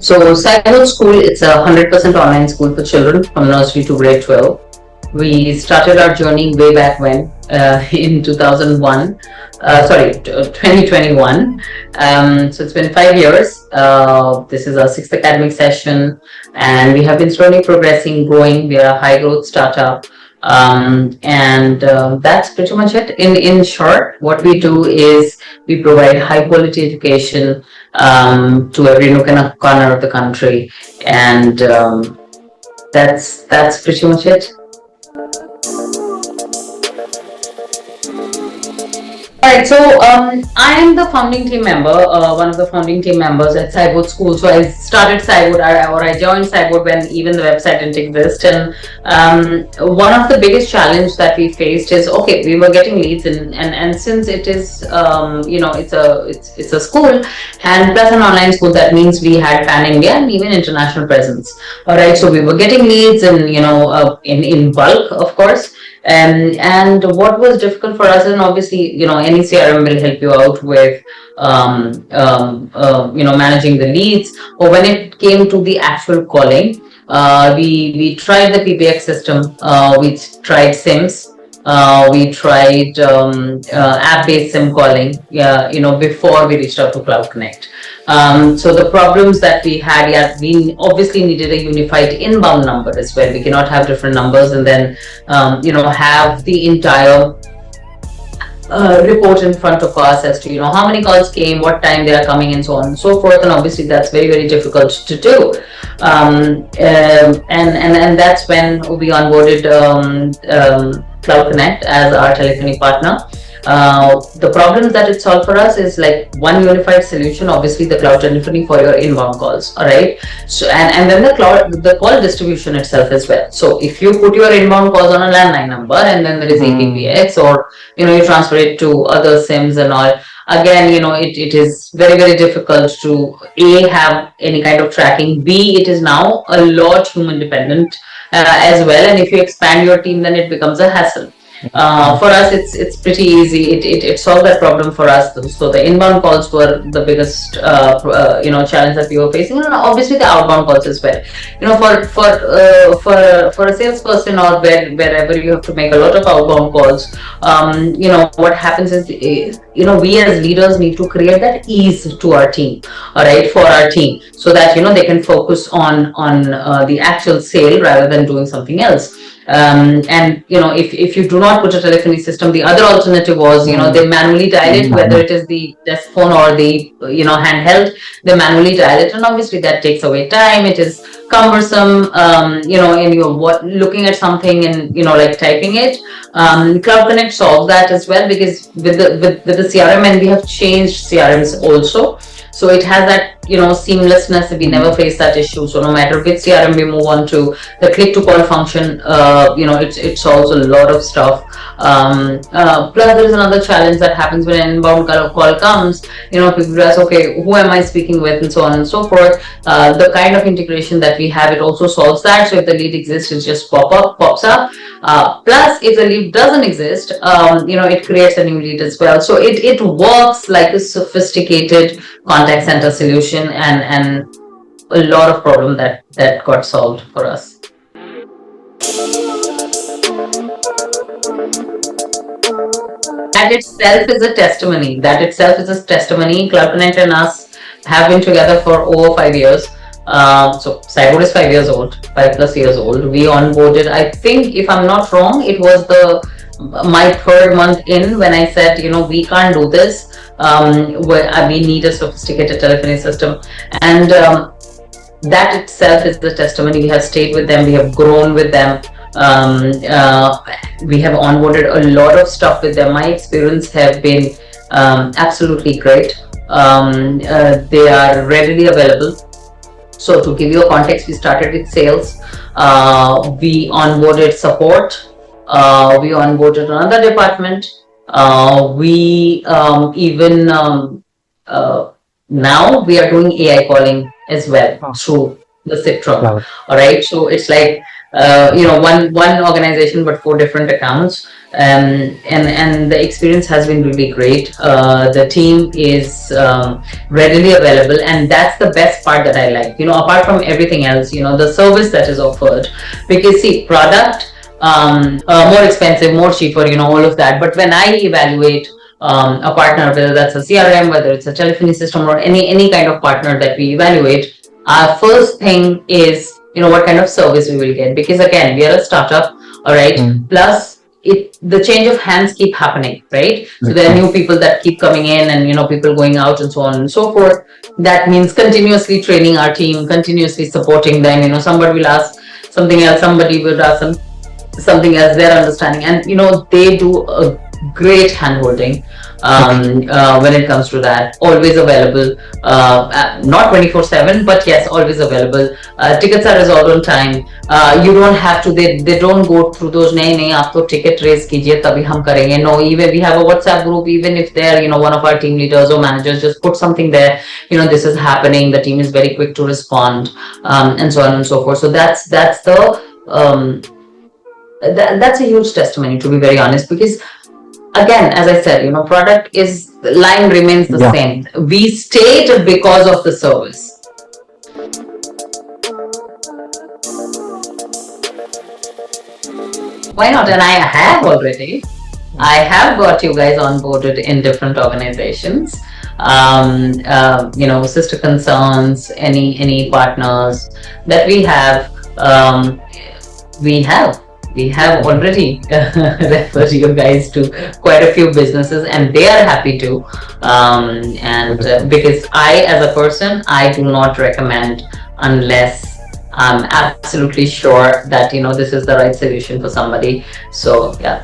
So Cyboard School, it's a 100% online school for children from nursery to grade 12. We started our journey way back when, in 2001, 2021. So it's been 5 years. This is our sixth academic session, and we have been slowly progressing, growing. We are a high growth startup. And that's pretty much it. In short, what we do is we provide high quality education to every nook and corner of the country, and that's pretty much it. Alright, so I am the founding team member, one of the founding team members at Cyboard School. So I started Cyboard, or I joined Cyboard when even the website didn't exist. And one of the biggest challenge that we faced is, okay, we were getting leads, and since it is, it's a school and plus an online school, that means we had pan India and even international presence. Alright, so we were getting leads, and in bulk, of course. And what was difficult for us, and obviously, any CRM will help you out with, managing the leads. Or when it came to the actual calling, we tried the PBX system, we tried SIMs, we tried app-based SIM calling, before we reached out to CloudConnect. So the problems that we had, we obviously needed a unified inbound number as well. We cannot have different numbers and then, have the entire report in front of us as to, how many calls came, what time they are coming, and so on and so forth. And obviously that's very, very difficult to do. And that's when we onboarded CloudConnect as our telephony partner. The problems that it solved for us is like one unified solution, obviously the cloud telephony for your inbound calls, all right? So and then the call distribution itself as well. So if you put your inbound calls on a landline number and then there is APPX, or you transfer it to other SIMs and all, again, it is very, very difficult to A, have any kind of tracking, B, it is now a lot human dependent as well, and if you expand your team, then it becomes a hassle. For us, it's pretty easy. It solved that problem for us. So the inbound calls were the biggest challenge that we were facing, and obviously the outbound calls as well. For a salesperson or wherever you have to make a lot of outbound calls, what happens is, we as leaders need to create that ease to our team, all right, for our team, so that they can focus on the actual sale rather than doing something else. And if you do not put a telephony system, the other alternative was, they manually dial it, whether it is the desk phone or the handheld, they manually dial it, and obviously that takes away time. It is cumbersome, and you're looking at something and like typing it. CloudConnect solves that as well, because with the CRM, and we have changed CRMs also. So it has that, seamlessness. We never face that issue. So no matter which CRM we move on to, the click to call function, it solves a lot of stuff. Plus there is another challenge that happens when an inbound call comes. People ask, okay, who am I speaking with, and so on and so forth. The kind of integration that we have, it also solves that. So if the lead exists, it just pops up. Plus, if the lead doesn't exist, it creates a new lead as well. So it works like a sophisticated contact center solution, and a lot of problem that got solved for us. That itself is a testimony. CloudConnect and us have been together for over 5 years. So Cyboard is 5 years old, 5+ years old. We onboarded, I think, if I'm not wrong, it was my third month in when I said, we can't do this. We need a sophisticated telephony system, and that itself is the testimony. We have stayed with them, we have grown with them, we have onboarded a lot of stuff with them. My experience have been absolutely great. They are readily available. So to give you a context, we started with sales, we onboarded support, we onboarded another department. We even now we are doing AI calling as well through the Citra. All right, so it's like one organization but 4 different accounts. And the experience has been really great. The team is readily available, and that's the best part that I like. Apart from everything else, the service that is offered. Because see, product, more expensive, more cheaper, all of that. But when I evaluate a partner, whether that's a CRM, whether it's a telephony system, or any kind of partner that we evaluate, our first thing is what kind of service we will get, because again, we are a startup, all right. Plus, the change of hands keep happening, right? So there are new people that keep coming in, and people going out, and so on and so forth. That means continuously training our team, continuously supporting them. Somebody will ask something else, somebody will ask something else, their understanding, and they do a great hand holding when it comes to that. Always available, not 24/7, but yes, always available. Tickets are resolved on time. You don't have to, they don't go through those, nahi aap to ticket raise kijiye tabhi hum karenge. No, even we have a WhatsApp group. Even if they're one of our team leaders or managers just put something there, this is happening, the team is very quick to respond, and so on and so forth. So that's that's a huge testimony, to be very honest, because again, as I said, product is, line remains the same. We stayed because of the service. Why not? And I have already. I have got you guys onboarded in different organizations. Sister concerns, any partners that we have. We have already referred you guys to quite a few businesses, and they are happy to. Because I, as a person, I do not recommend unless I'm absolutely sure that this is the right solution for somebody. So yeah.